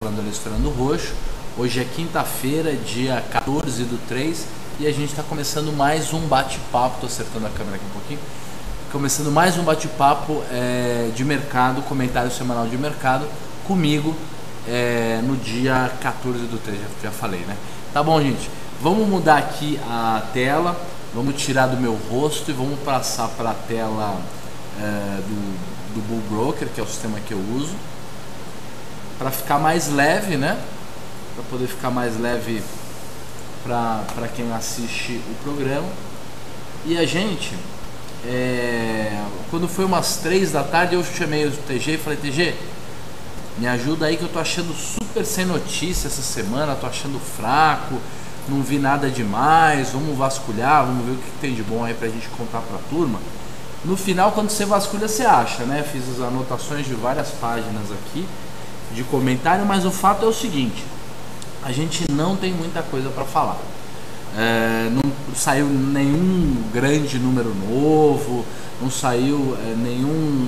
falando ali Estourando Roxo. Hoje é quinta-feira, dia 14/3, e a gente está começando mais um bate-papo. Estou acertando a câmera aqui um pouquinho. Começando mais um bate-papo de mercado, comentário semanal de mercado, comigo no dia 14/3, já falei, né? Tá bom, gente? Vamos mudar aqui a tela, vamos tirar do meu rosto e vamos passar para a tela do Bull Broker, que é o sistema que eu uso, para ficar mais leve, né? Para poder ficar mais leve para quem assiste o programa. E a gente, quando foi umas 3 da tarde, eu chamei o TG e falei: TG, me ajuda aí que eu tô achando super sem notícia essa semana, tô achando fraco, não vi nada demais, vamos vasculhar, vamos ver o que tem de bom aí pra gente contar pra turma. No final, quando você vasculha, você acha, né? Fiz as anotações de várias páginas aqui de comentário, mas o fato é o seguinte: a gente não tem muita coisa para falar. Não saiu nenhum grande número novo, não saiu nenhum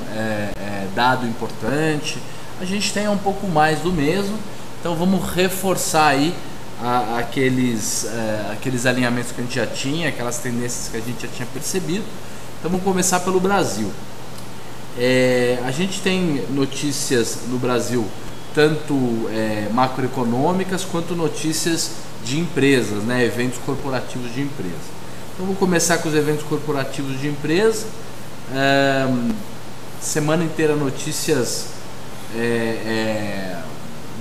dado importante. A gente tem um pouco mais do mesmo, então vamos reforçar aí aqueles alinhamentos que a gente já tinha, aquelas tendências que a gente já tinha percebido. Então vamos começar pelo Brasil. A gente tem notícias no Brasil, tanto macroeconômicas quanto notícias de empresas, né? Eventos corporativos de empresa. Então vou começar com os eventos corporativos de empresa. Semana inteira notícias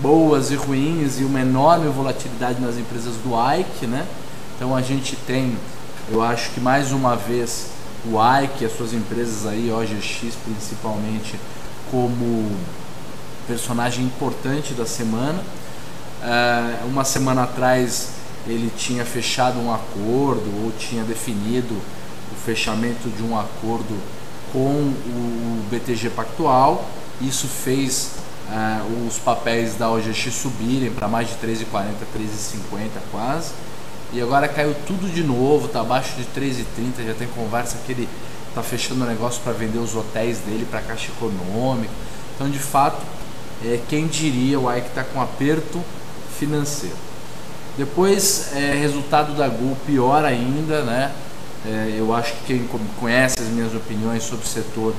boas e ruins e uma enorme volatilidade nas empresas do AIC, né? Então a gente tem, eu acho que mais uma vez, o AIC e as suas empresas aí, OGX principalmente, como personagem importante da semana. Uma semana atrás ele tinha fechado um acordo ou tinha definido o fechamento de um acordo com o BTG Pactual. Isso fez os papéis da OGX subirem para mais de 13,40, 13,50 quase. E agora caiu tudo de novo, está abaixo de 13,30, já tem conversa que ele está fechando o negócio para vender os hotéis dele para Caixa Econômica. Então, de fato, quem diria, o AIC está com aperto financeiro. Depois, resultado da Gol pior ainda, né? Eu acho que quem conhece as minhas opiniões sobre o setor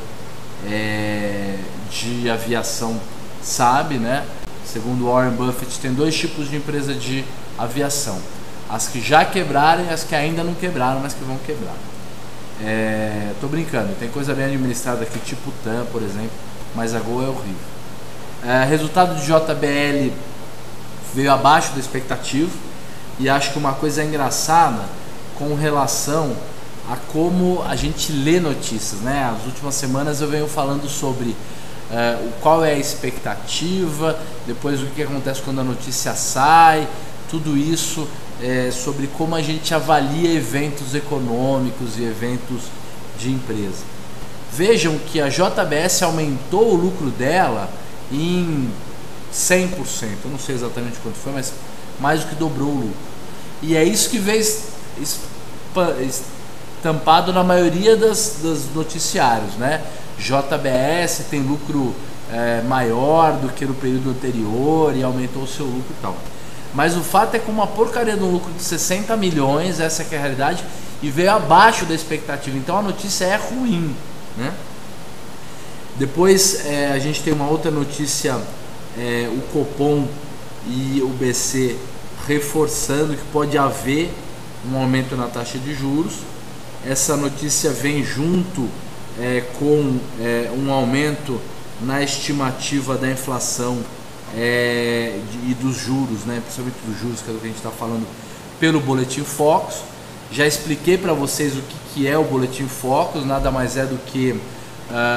de aviação sabe, né? Segundo Warren Buffett, tem 2 tipos de empresa de aviação: as que já quebraram e as que ainda não quebraram, mas que vão quebrar. Tô brincando, tem coisa bem administrada aqui, tipo TAM, por exemplo, mas a Gol é horrível. Resultado de JBL veio abaixo da expectativa, e acho que uma coisa engraçada com relação a como a gente lê notícias, né? As últimas semanas eu venho falando sobre qual é a expectativa, depois o que acontece quando a notícia sai, tudo isso sobre como a gente avalia eventos econômicos e eventos de empresa. Vejam que a JBS aumentou o lucro dela em 100%, eu não sei exatamente quanto foi, mas mais do que dobrou o lucro. E é isso que veio estampado na maioria dos noticiários, né? JBS tem lucro maior do que no período anterior e aumentou o seu lucro e tal. Mas o fato é que uma porcaria de um lucro de 60 milhões, essa que é a realidade, e veio abaixo da expectativa. Então a notícia é ruim, né? Depois a gente tem uma outra notícia, o Copom e o BC reforçando que pode haver um aumento na taxa de juros. Essa notícia vem junto com um aumento na estimativa da inflação e dos juros, né? Principalmente dos juros, que é do que a gente está falando, pelo Boletim Focus. Já expliquei para vocês o que é o Boletim Focus, nada mais é do que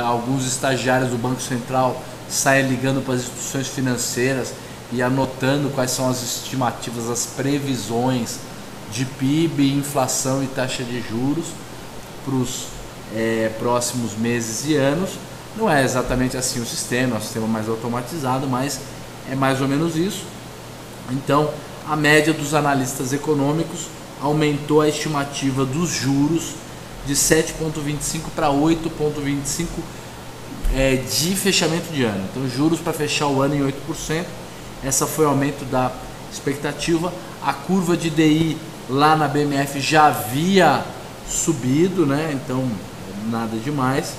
alguns estagiários do Banco Central saem ligando para as instituições financeiras e anotando quais são as estimativas, as previsões de PIB, inflação e taxa de juros para os próximos meses e anos. Não é exatamente assim o sistema, é um sistema mais automatizado, mas é mais ou menos isso. Então, a média dos analistas econômicos aumentou a estimativa dos juros de 7,25 para 8,25 de fechamento de ano. Então, juros para fechar o ano em 8%. Essa foi o aumento da expectativa. A curva de DI lá na BMF já havia subido, né? Então nada demais.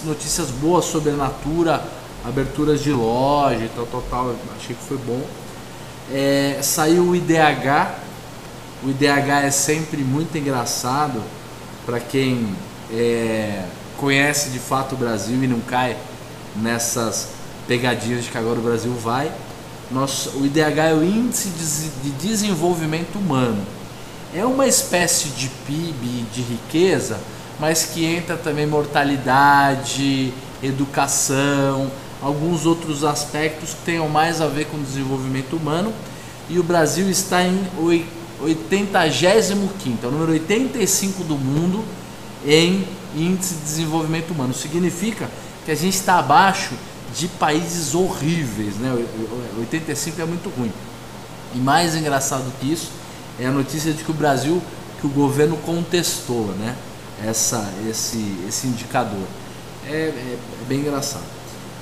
Notícias boas sobre a Natura, aberturas de loja e tal, achei que foi bom. Saiu o IDH. O IDH é sempre muito engraçado para quem conhece de fato o Brasil e não cai nessas pegadinhas de que agora o Brasil vai. O IDH é o Índice de Desenvolvimento Humano. É uma espécie de PIB de riqueza, mas que entra também mortalidade, educação, alguns outros aspectos que tenham mais a ver com o desenvolvimento humano. E o Brasil está em 85º, é o número 85 do mundo em Índice de Desenvolvimento Humano. Significa que a gente está abaixo de países horríveis, né? 85 é muito ruim. E mais engraçado que isso é a notícia de que o Brasil, que o governo contestou, né? Esse indicador. É bem engraçado.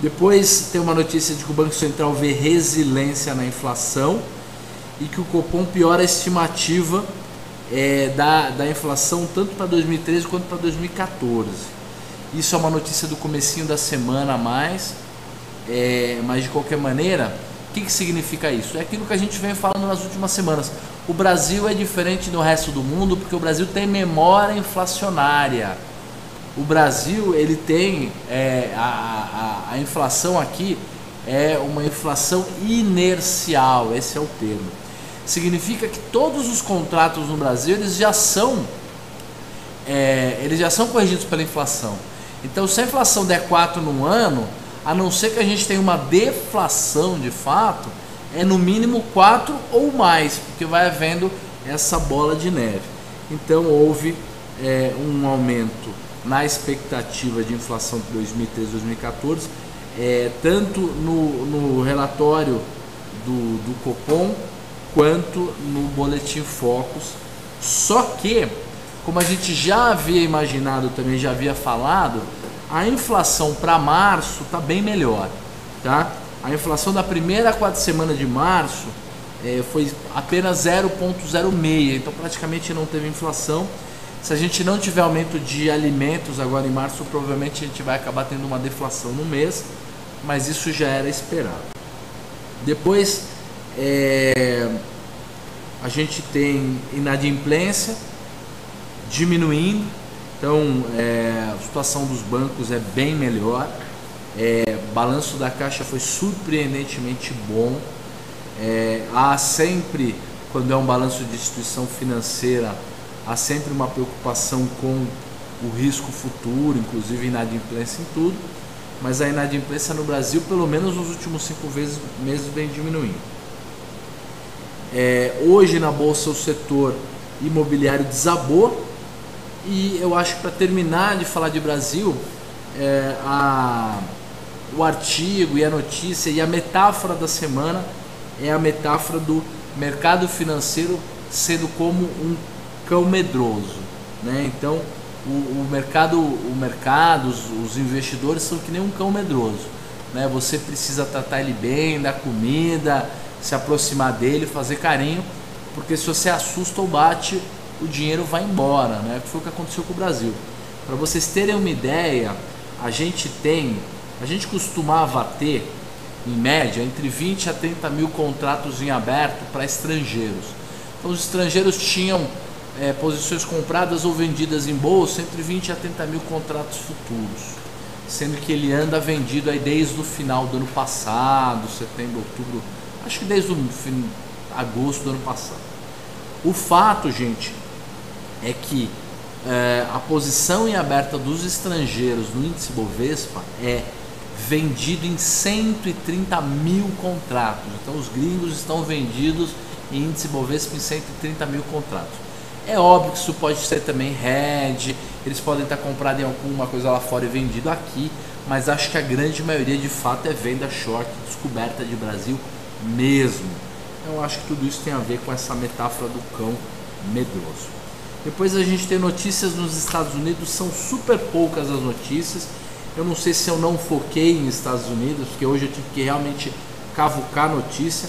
Depois tem uma notícia de que o Banco Central vê resiliência na inflação e que o Copom piora a estimativa da inflação tanto para 2013 quanto para 2014. Isso é uma notícia do comecinho da semana a mais, mas de qualquer maneira, o que significa isso? É aquilo que a gente vem falando nas últimas semanas. O Brasil é diferente do resto do mundo porque o Brasil tem memória inflacionária. O Brasil, ele tem a inflação aqui é uma inflação inercial, esse é o termo. Significa que todos os contratos no Brasil eles já são corrigidos pela inflação. Então, se a inflação der 4 no ano, a não ser que a gente tenha uma deflação de fato, é no mínimo 4 ou mais, porque vai havendo essa bola de neve. Então houve um aumento na expectativa de inflação de 2013 e 2014, tanto no relatório do Copom quanto no Boletim Focus. Só que, como a gente já havia imaginado, também já havia falado, a inflação para março está bem melhor, tá? A inflação da primeira 4 semanas de março foi apenas 0,06, então praticamente não teve inflação. Se a gente não tiver aumento de alimentos agora em março, provavelmente a gente vai acabar tendo uma deflação no mês, mas isso já era esperado. Depois a gente tem inadimplência diminuindo, então a situação dos bancos é bem melhor. Balanço da Caixa foi surpreendentemente bom. Há sempre, quando é um balanço de instituição financeira, há sempre uma preocupação com o risco futuro, inclusive inadimplência em tudo, mas a inadimplência no Brasil, pelo menos nos últimos 5 meses, vem diminuindo. Hoje na Bolsa o setor imobiliário desabou, e eu acho que para terminar de falar de Brasil, o artigo e a notícia e a metáfora da semana é a metáfora do mercado financeiro sendo como um cão medroso, né? Então o mercado, os investidores são que nem um cão medroso, né? Você precisa tratar ele bem, dar comida, se aproximar dele, fazer carinho, porque se você assusta ou bate, o dinheiro vai embora, né? Foi o que aconteceu com o Brasil. Para vocês terem uma ideia, a gente costumava ter, em média, entre 20 a 30 mil contratos em aberto para estrangeiros. Então os estrangeiros tinham posições compradas ou vendidas em bolsa entre 20 a 30 mil contratos futuros, sendo que ele anda vendido aí desde o final do ano passado, setembro, outubro, acho que desde agosto do ano passado. O fato, gente, é que a posição em aberta dos estrangeiros no índice Bovespa é vendido em 130 mil contratos. Então os gringos estão vendidos em índice Bovespa em 130 mil contratos. É óbvio que isso pode ser também hedge, eles podem estar comprados em alguma coisa lá fora e vendido aqui, mas acho que a grande maioria de fato é venda short, descoberta de Brasil mesmo. Eu acho que tudo isso tem a ver com essa metáfora do cão medroso. Depois a gente tem notícias nos Estados Unidos, são super poucas as notícias. Eu não sei se eu não foquei em Estados Unidos, porque hoje eu tive que realmente cavucar a notícia.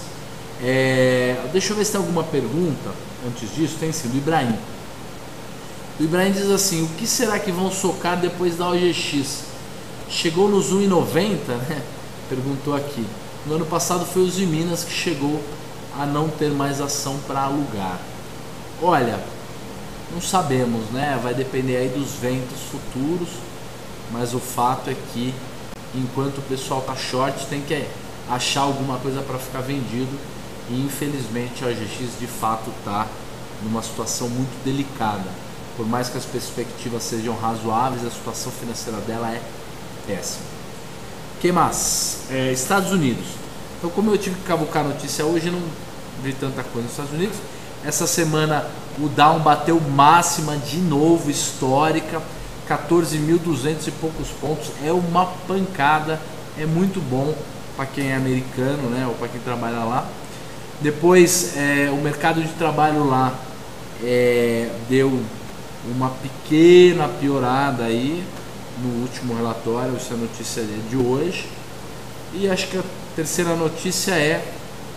Deixa eu ver se tem alguma pergunta antes disso. Tem sim, do Ibrahim. O Ibrahim diz assim: o que será que vão socar depois da OGX? Chegou nos 1,90, né? Perguntou aqui. No ano passado foi os de Minas que chegou a não ter mais ação para alugar. Olha, não sabemos, né? Vai depender aí dos ventos futuros, mas o fato é que enquanto o pessoal tá short, tem que achar alguma coisa para ficar vendido, e infelizmente a OGX de fato tá numa situação muito delicada. Por mais que as perspectivas sejam razoáveis, a situação financeira dela é péssima. O que mais? Estados Unidos. Então, como eu tive que cavucar a notícia hoje, não vi tanta coisa nos Estados Unidos. Essa semana o Dow bateu máxima de novo, histórica, 14.200 e poucos pontos. É uma pancada, é muito bom para quem é americano, né, ou para quem trabalha lá. Depois, o mercado de trabalho lá deu uma pequena piorada aí no último relatório. Essa notícia é de hoje. E acho que a terceira notícia é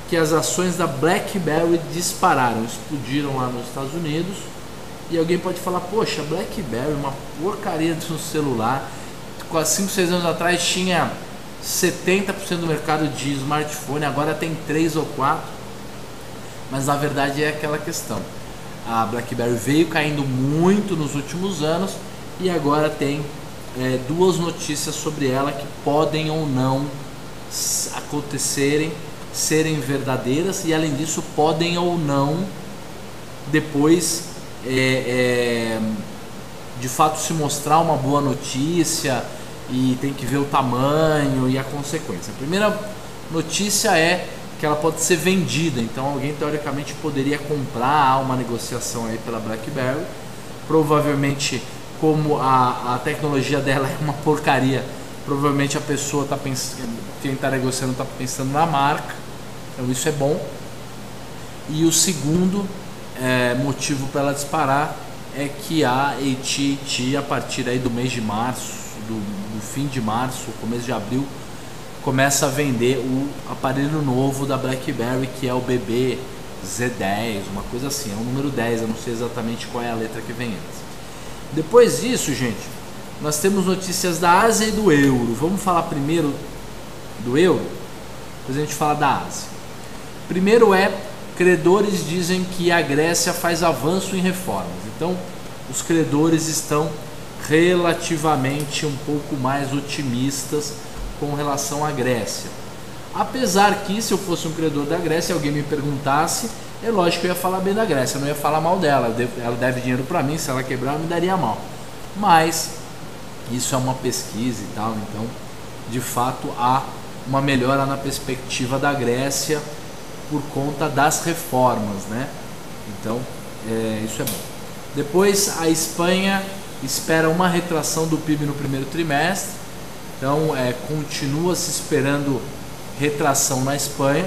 que as ações da BlackBerry dispararam, explodiram lá nos Estados Unidos. E alguém pode falar: poxa, BlackBerry, uma porcaria de um celular, quase 5, 6 anos atrás tinha 70% do mercado de smartphone, agora tem 3 ou 4. Mas na verdade é aquela questão: a BlackBerry veio caindo muito nos últimos anos e agora tem duas notícias sobre ela que podem ou não acontecerem, serem verdadeiras, e além disso podem ou não depois de fato se mostrar uma boa notícia, e tem que ver o tamanho e a consequência. A primeira notícia é que ela pode ser vendida, então alguém teoricamente poderia comprar uma negociação aí pela BlackBerry. Provavelmente, como a tecnologia dela é uma porcaria, provavelmente a pessoa está pensando, quem está negociando está pensando na marca, então isso é bom. E o segundo motivo para ela disparar é que a AT&T, a partir aí do mês de março, do fim de março, começo de abril, começa a vender o aparelho novo da BlackBerry, que é o BB Z10, uma coisa assim, é o número 10, eu não sei exatamente qual é a letra que vem antes. Depois disso, gente, nós temos notícias da Ásia e do euro. Vamos falar primeiro do euro, depois a gente fala da Ásia. Primeiro credores dizem que a Grécia faz avanço em reformas. Então, os credores estão relativamente um pouco mais otimistas com relação à Grécia. Apesar que, se eu fosse um credor da Grécia e alguém me perguntasse, é lógico que eu ia falar bem da Grécia, eu não ia falar mal dela. Ela deve dinheiro para mim, se ela quebrar eu me daria mal. Mas isso é uma pesquisa e tal, então de fato há uma melhora na perspectiva da Grécia por conta das reformas, né? Então isso é bom. Depois, a Espanha espera uma retração do PIB no primeiro trimestre, então continua se esperando retração na Espanha.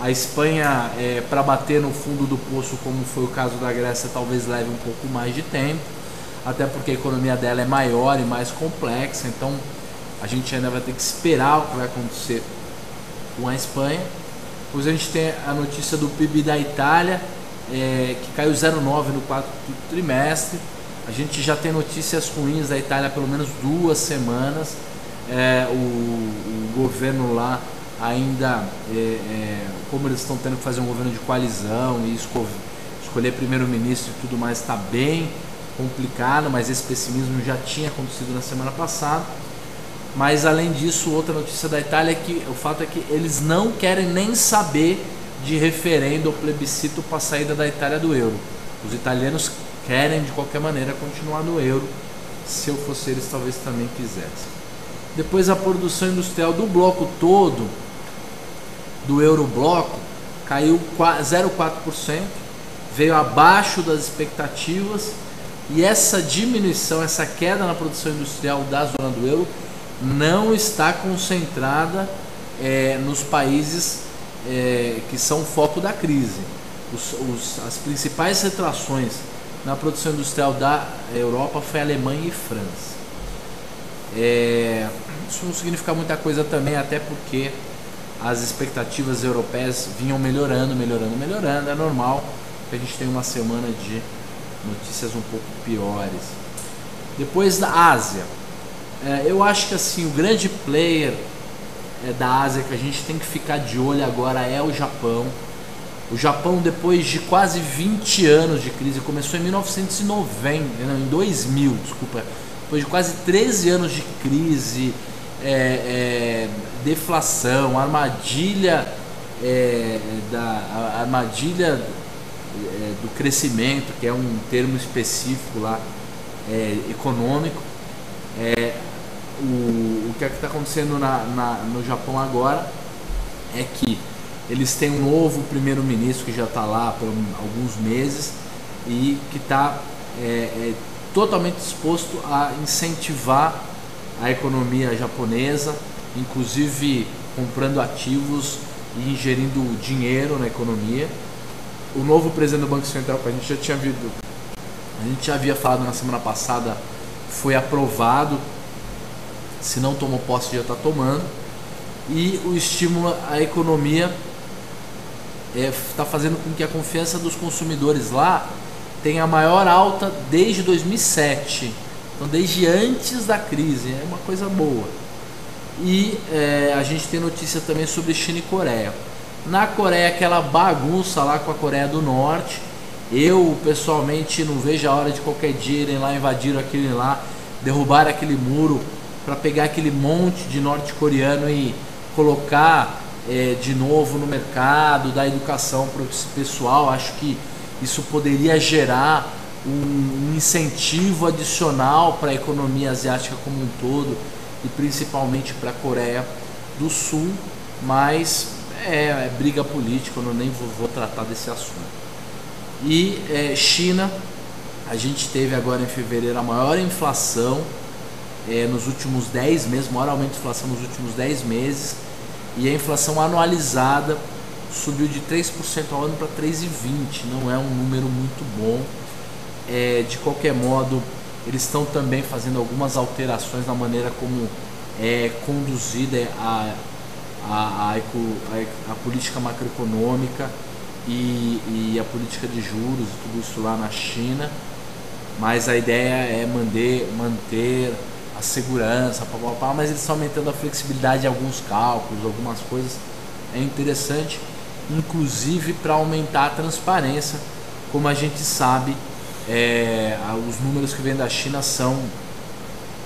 A Espanha, para bater no fundo do poço, como foi o caso da Grécia, talvez leve um pouco mais de tempo, até porque a economia dela é maior e mais complexa, então a gente ainda vai ter que esperar o que vai acontecer com a Espanha. Depois a gente tem a notícia do PIB da Itália, que caiu 0,9 no quarto trimestre. A gente já tem notícias ruins da Itália há pelo menos 2 semanas. O governo lá ainda, como eles estão tendo que fazer um governo de coalizão e escolher primeiro-ministro e tudo mais, está bem complicado, mas esse pessimismo já tinha acontecido na semana passada. Mas além disso, outra notícia da Itália é que o fato é que eles não querem nem saber de referendo ou plebiscito para a saída da Itália do euro. Os italianos querem de qualquer maneira continuar no euro. Se eu fosse eles, talvez também quisessem. Depois, a produção industrial do bloco todo, do eurobloco, caiu 0,4%, veio abaixo das expectativas, e essa diminuição, essa queda na produção industrial da zona do euro não está concentrada nos países que são foco da crise. As principais retrações na produção industrial da Europa foi a Alemanha e França. Isso não significa muita coisa também, até porque as expectativas europeias vinham melhorando, é normal que a gente tenha uma semana de notícias um pouco piores. Depois da Ásia, eu acho que assim, o grande player da Ásia que a gente tem que ficar de olho agora é o Japão. O Japão, depois de quase 20 anos de crise, começou em 1990, não, em 2000, desculpa, depois de quase 13 anos de crise, deflação, armadilha do crescimento, que é um termo específico lá, econômico. O que está acontecendo no Japão agora é que eles têm um novo primeiro-ministro que já está lá por alguns meses e que está totalmente disposto a incentivar a economia japonesa, inclusive comprando ativos e ingerindo dinheiro na economia. O novo presidente do Banco Central, que a gente já havia falado na semana passada, foi aprovado. Se não tomou posse, já está tomando. E o estímulo à economia está fazendo com que a confiança dos consumidores lá tenha a maior alta desde 2007. Então, desde antes da crise. É uma coisa boa. E a gente tem notícia também sobre China e Coreia. Na Coreia, aquela bagunça lá com a Coreia do Norte. Eu, pessoalmente, não vejo a hora de qualquer dia irem lá, invadir aquele lá, derrubar aquele muro para pegar aquele monte de norte-coreano e colocar de novo no mercado da educação para esse pessoal. Acho que isso poderia gerar um incentivo adicional para a economia asiática como um todo e principalmente para a Coreia do Sul, mas é briga política, eu nem vou tratar desse assunto. E China, a gente teve agora em fevereiro a maior inflação nos últimos 10 meses, maior aumento de inflação nos últimos 10 meses, e a inflação anualizada subiu de 3% ao ano para 3,20%, não é um número muito bom. De qualquer modo, eles estão também fazendo algumas alterações na maneira como é conduzida a política macroeconômica e a política de juros, tudo isso lá na China, mas a ideia é manter a segurança, mas eles estão aumentando a flexibilidade em alguns cálculos, algumas coisas. É interessante, inclusive para aumentar a transparência. Como a gente sabe, os números que vêm da China são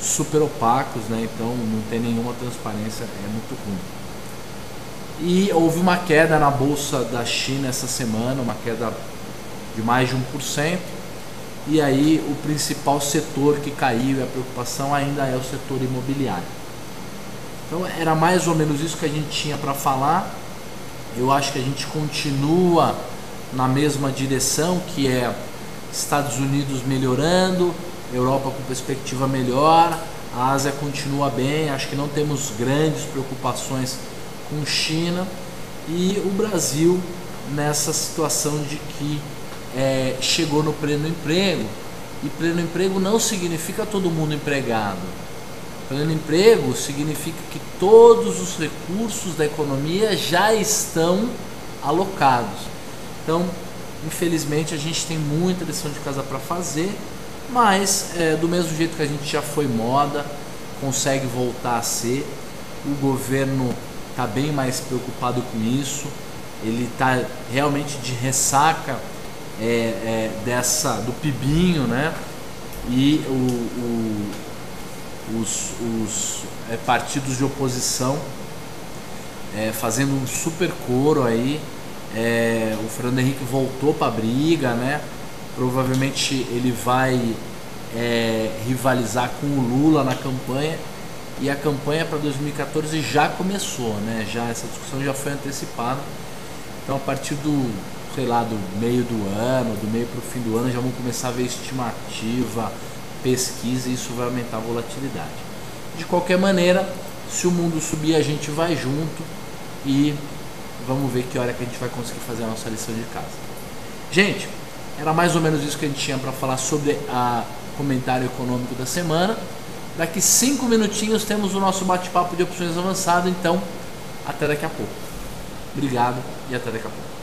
super opacos, né? Então não tem nenhuma transparência, é muito ruim. E houve uma queda na bolsa da China essa semana, uma queda de mais de 1%. E aí o principal setor que caiu e a preocupação ainda é o setor imobiliário. Então era mais ou menos isso que a gente tinha para falar. Eu acho que a gente continua na mesma direção, que é Estados Unidos melhorando, Europa com perspectiva melhor, a Ásia continua bem, acho que não temos grandes preocupações com China, e o Brasil nessa situação de que chegou no pleno emprego, e pleno emprego não significa todo mundo empregado. Pleno emprego significa que todos os recursos da economia já estão alocados. Então, infelizmente, a gente tem muita lição de casa para fazer, mas do mesmo jeito que a gente já foi moda, consegue voltar a ser. O governo está bem mais preocupado com isso, ele está realmente de ressaca do PIBinho, né? E os partidos de oposição fazendo um super coro aí. O Fernando Henrique voltou para a briga, né? Provavelmente ele vai rivalizar com o Lula na campanha, e a campanha para 2014 já começou, né? Essa discussão já foi antecipada. Então, a partir do meio do ano, do meio para o fim do ano, já vão começar a ver estimativa, pesquisa, e isso vai aumentar a volatilidade. De qualquer maneira, se o mundo subir, a gente vai junto, e vamos ver que hora que a gente vai conseguir fazer a nossa lição de casa. Gente, era mais ou menos isso que a gente tinha para falar sobre o comentário econômico da semana. Daqui 5 minutinhos temos o nosso bate-papo de opções avançado, então até daqui a pouco. Obrigado e até daqui a pouco.